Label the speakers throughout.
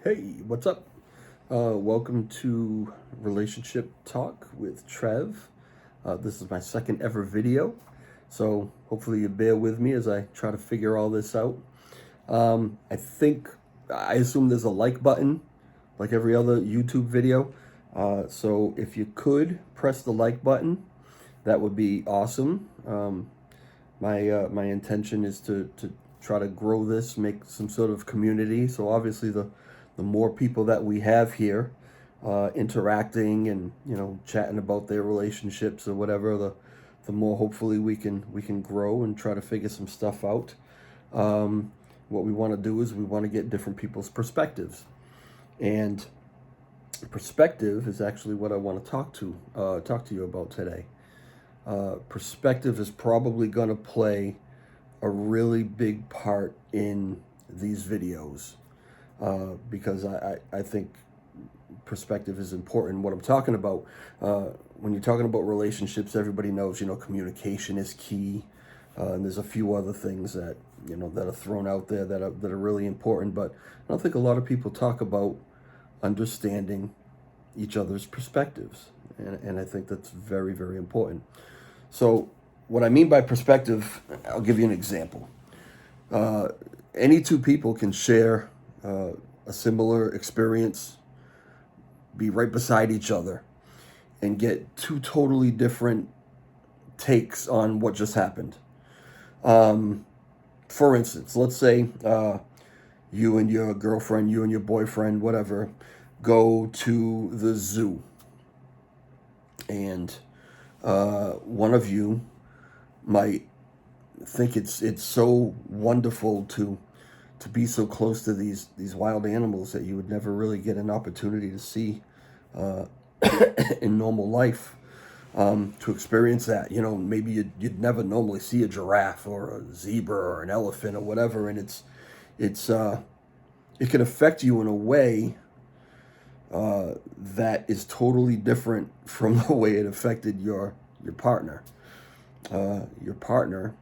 Speaker 1: Hey, what's up? Welcome to Relationship Talk with Trev. This is my second ever video, so hopefully you bear with me as I try to figure all this out. I assume there's a like button, like every other YouTube video. So if you could press the like button, that would be awesome. My intention is to try to grow this, make some sort of community. So obviously the more people that we have here interacting and chatting about their relationships or whatever, the more hopefully we can grow and try to figure some stuff out. What we want to do is we want to get different people's perspectives, and perspective is actually what I want to talk to you about today. Perspective is probably going to play a really big part in these videos because I think perspective is important. What I'm talking about, when you're talking about relationships, everybody knows, communication is key. And there's a few other things that, that are thrown out there that are really important. But I don't think a lot of people talk about understanding each other's perspectives. And I think that's very, very important. So what I mean by perspective, I'll give you an example. Any two people can share a similar experience, be right beside each other, and get two totally different takes on what just happened. For instance, let's say you and your girlfriend, you and your boyfriend, whatever, go to the zoo, and one of you might think it's so wonderful to be so close to these wild animals that you would never really get an opportunity to see uh, in normal life. To experience that, maybe you'd never normally see a giraffe or a zebra or an elephant or whatever, and it's it can affect you in a way that is totally different from the way it affected your partner. Your partner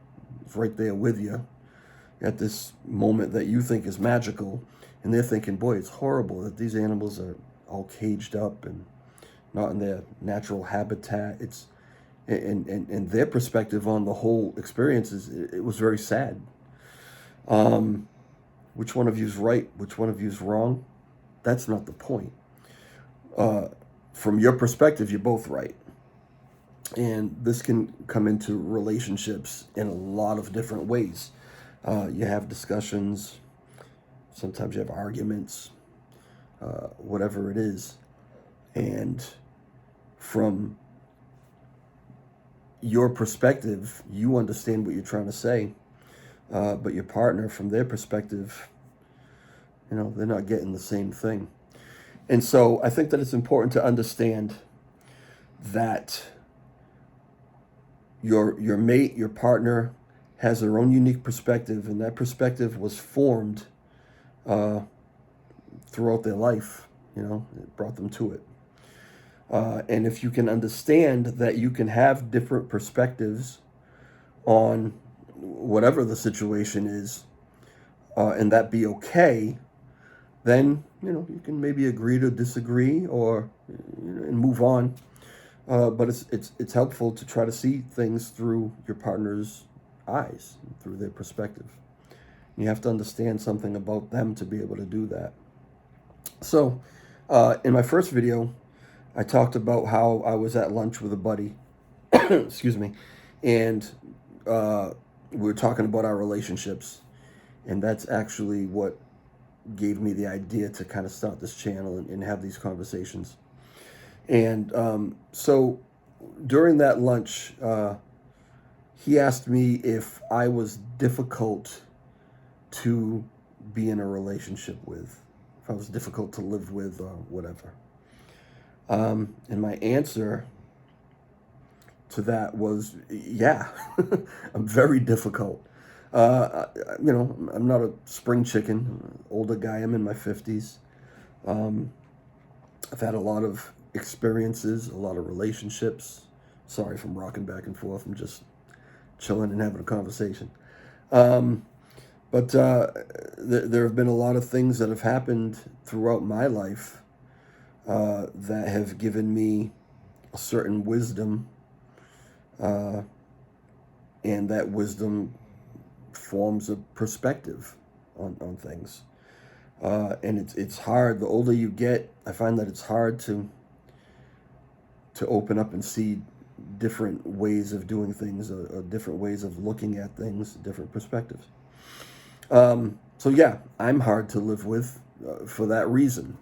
Speaker 1: is right there with you at this moment that you think is magical, and they're thinking, boy, it's horrible that these animals are all caged up and not in their natural habitat. It's and their perspective on the whole experience is it was very sad. Which one of you's right? Which one of you's wrong? That's not the point. From your perspective, you're both right. And this can come into relationships in a lot of different ways. You have discussions, sometimes you have arguments, whatever it is. And from your perspective, you understand what you're trying to say. But your partner, from their perspective, they're not getting the same thing. And so I think that it's important to understand that your mate, your partner, has their own unique perspective, and that perspective was formed throughout their life. It brought them to it. And if you can understand that you can have different perspectives on whatever the situation is, and that be okay, then you can maybe agree to disagree or and move on. But it's helpful to try to see things through your partner's eyes, through their perspective. You have to understand something about them to be able to do that. So, in my first video, I talked about how I was at lunch with a buddy, excuse me, and we were talking about our relationships, and that's actually what gave me the idea to kind of start this channel and have these conversations. And so during that lunch, he asked me if I was difficult to be in a relationship with, if I was difficult to live with or whatever. And my answer to that was, yeah, I'm very difficult. I'm not a spring chicken, older guy, I'm in my 50s. I've had a lot of experiences, a lot of relationships. Sorry if I'm rocking back and forth, I'm just chilling and having a conversation. But there have been a lot of things that have happened throughout my life that have given me a certain wisdom, uh, and that wisdom forms a perspective on things. And it's hard. The older you get, I find that it's hard to open up and see different ways of doing things, different ways of looking at things, different perspectives. So yeah, I'm hard to live with for that reason.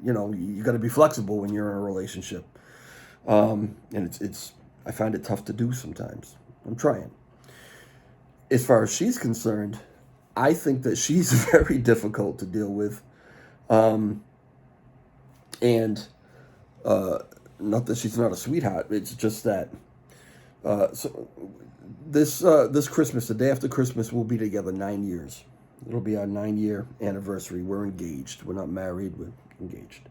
Speaker 1: You got to be flexible when you're in a relationship, and it's I find it tough to do sometimes. I'm trying. As far as she's concerned, I think that she's very difficult to deal with, and not that she's not a sweetheart. It's just that so this Christmas, the day after Christmas, we'll be together 9 years. It'll be our 9 year anniversary. We're engaged. We're not married. We're engaged.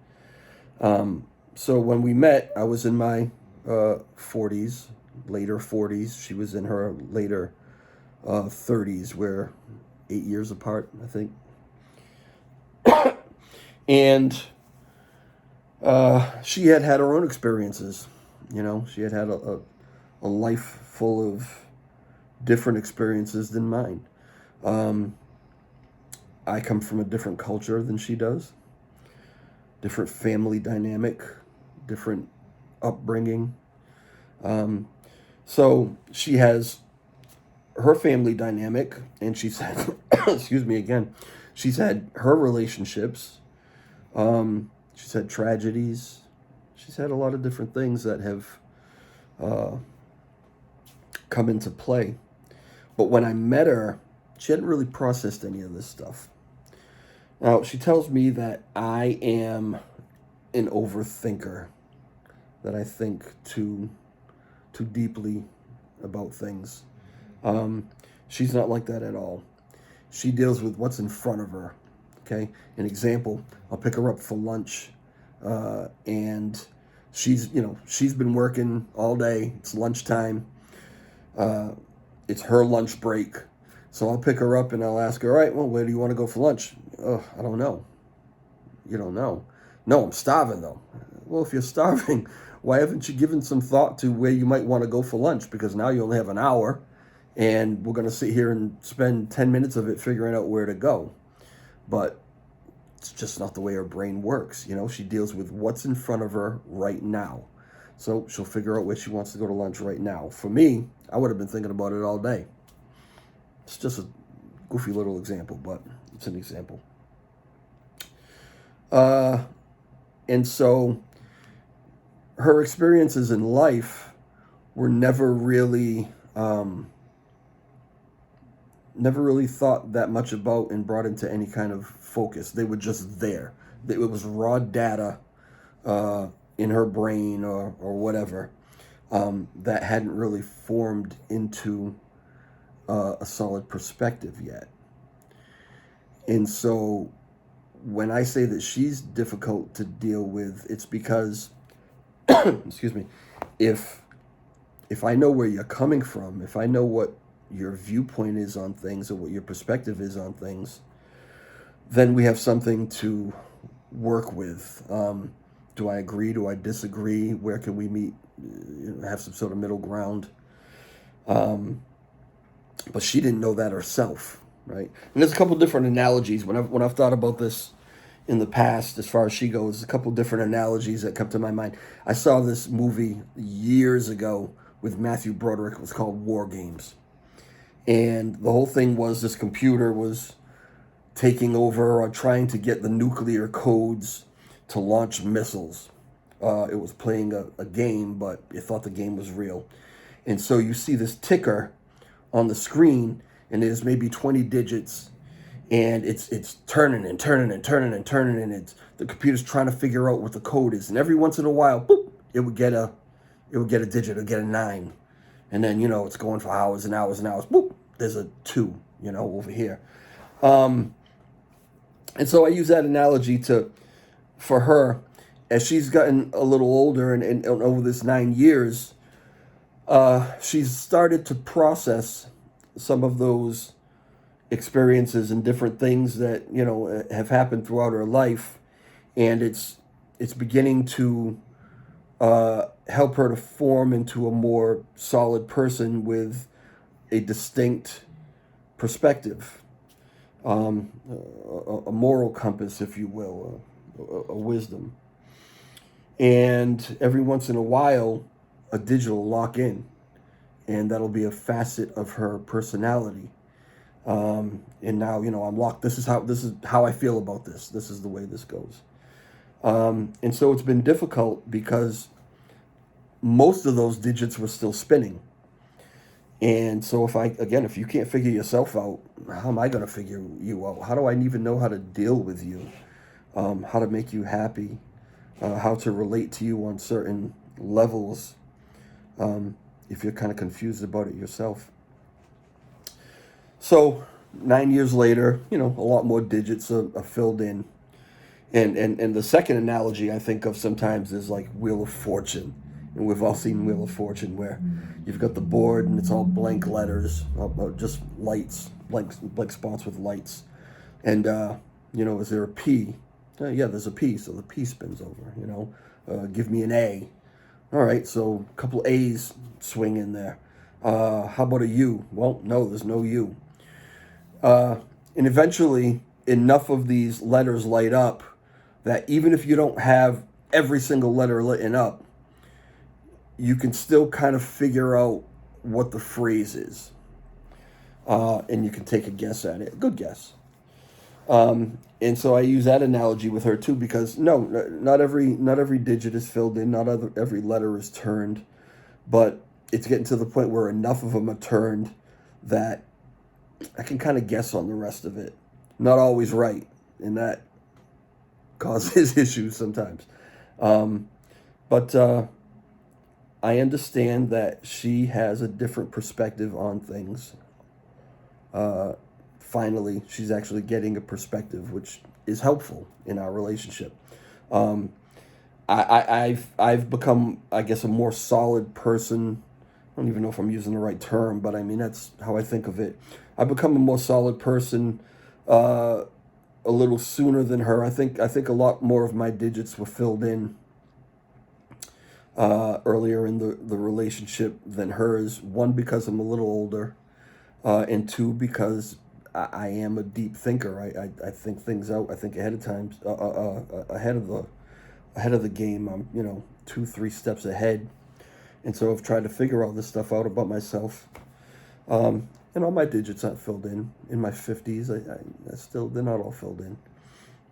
Speaker 1: So when we met, I was in my 40s, later 40s. She was in her later 30s. We're 8 years apart, I think. And she had had her own experiences. She had had a life full of different experiences than mine. I come from a different culture than she does, different family dynamic, different upbringing. So she has her family dynamic, and she's had, excuse me again, she's had her relationships. She's had tragedies. She's had a lot of different things that have come into play. But when I met her, she hadn't really processed any of this stuff. Now, she tells me that I am an overthinker, that I think too deeply about things. She's not like that at all. She deals with what's in front of her. Okay, an example, I'll pick her up for lunch, and she's been working all day. It's lunchtime. It's her lunch break. So I'll pick her up and I'll ask her, all right, well, where do you want to go for lunch? Oh, I don't know. You don't know? No, I'm starving though. Well, if you're starving, why haven't you given some thought to where you might want to go for lunch? Because now you only have an hour, and we're going to sit here and spend 10 minutes of it figuring out where to go. But it's just not the way her brain works. She deals with what's in front of her right now. So she'll figure out where she wants to go to lunch right now. For me, I would have been thinking about it all day. It's just a goofy little example, but it's an example. And so her experiences in life were never really thought that much about and brought into any kind of focus. They were just there. It was raw data in her brain or whatever that hadn't really formed into a solid perspective yet. And so when I say that she's difficult to deal with, it's because, excuse me, if I know where you're coming from, if I know what your viewpoint is on things or what your perspective is on things, then we have something to work with. Do I agree? Do I disagree? Where can we meet? Have some sort of middle ground. But she didn't know that herself, right? And there's a couple different analogies when I've thought about this in the past, as far as she goes. A couple different analogies that come to my mind. I saw this movie years ago with Matthew Broderick. It was called War Games, and the whole thing was this computer was taking over or trying to get the nuclear codes to launch missiles. It was playing a game, but it thought the game was real. And so you see this ticker on the screen, and there's maybe 20 digits, and it's turning and turning and turning and turning, and the computer's trying to figure out what the code is. And every once in a while, boop, it would get a digit, it would get a 9. And then, it's going for hours and hours and hours. Boop, there's a 2, over here. And so I use that analogy for her, as she's gotten a little older and over this 9 years, she's started to process some of those experiences and different things that, you know, have happened throughout her life, and it's beginning to help her to form into a more solid person with a distinct perspective, a moral compass, if you will, a wisdom. And every once in a while, a digital lock in, and that'll be a facet of her personality. And now, you know, I'm locked. This is how I feel about this. This is the way this goes. And so it's been difficult because most of those digits were still spinning. And so if you can't figure yourself out, how am I going to figure you out? How do I even know how to deal with you? How to make you happy? How to relate to you on certain levels? If you're kind of confused about it yourself. So 9 years later, you know, a lot more digits are filled in. And the second analogy I think of sometimes is like Wheel of Fortune. And we've all seen Wheel of Fortune where you've got the board and it's all blank letters, just lights, blank spots with lights. And, you know, is there a P? Yeah, there's a P, so the P spins over, you know. Give me an A. All right, so a couple A's swing in there. How about a U? Well, no, there's no U. And eventually, enough of these letters light up that even if you don't have every single letter lit up, you can still kind of figure out what the phrase is. And you can take a guess at it. Good guess. And so I use that analogy with her too, because no, not every digit is filled in, not every letter is turned, but it's getting to the point where enough of them are turned that I can kind of guess on the rest of it. Not always right, and that causes issues sometimes. But I understand that she has a different perspective on things. Finally, she's actually getting a perspective, which is helpful in our relationship. I've become, I guess, a more solid person. I don't even know if I'm using the right term, but I mean, that's how I think of it. I've become a more solid person a little sooner than her. I think a lot more of my digits were filled in earlier in the relationship than hers. One, because I'm a little older, and two, because I am a deep thinker. I think things out. I think ahead of time, ahead of the game. I'm, you know, 2-3 steps ahead, and so I've tried to figure all this stuff out about myself. And all my digits aren't filled in. In my 50s, I still, they're not all filled in,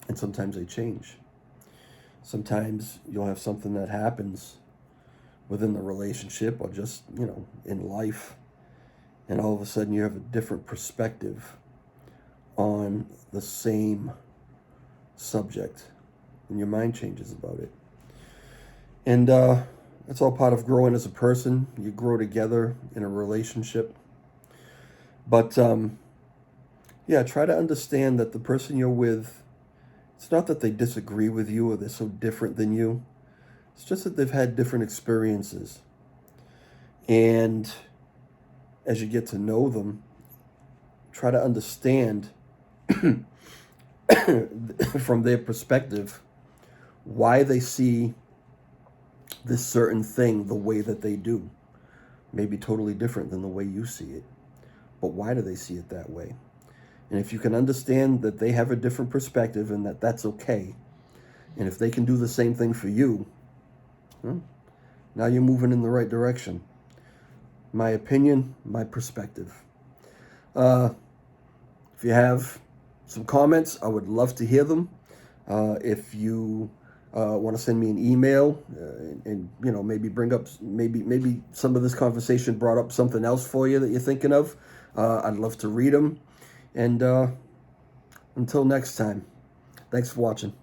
Speaker 1: and sometimes they change. Sometimes you'll have something that happens within the relationship or just, you know, in life, and all of a sudden you have a different perspective on the same subject, and your mind changes about it. And that's all part of growing as a person. You grow together in a relationship. But yeah, try to understand that the person you're with, it's not that they disagree with you or they're so different than you. It's just that they've had different experiences. And as you get to know them, try to understand from their perspective why they see this certain thing the way that they do. Maybe totally different than the way you see it. But why do they see it that way? And if you can understand that they have a different perspective and that that's okay, and if they can do the same thing for you, now you're moving in the right direction. My opinion, my perspective. If you have some comments, I would love to hear them. If you want to send me an email and you know, maybe bring up, maybe some of this conversation brought up something else for you that you're thinking of, I'd love to read them. And until next time, thanks for watching.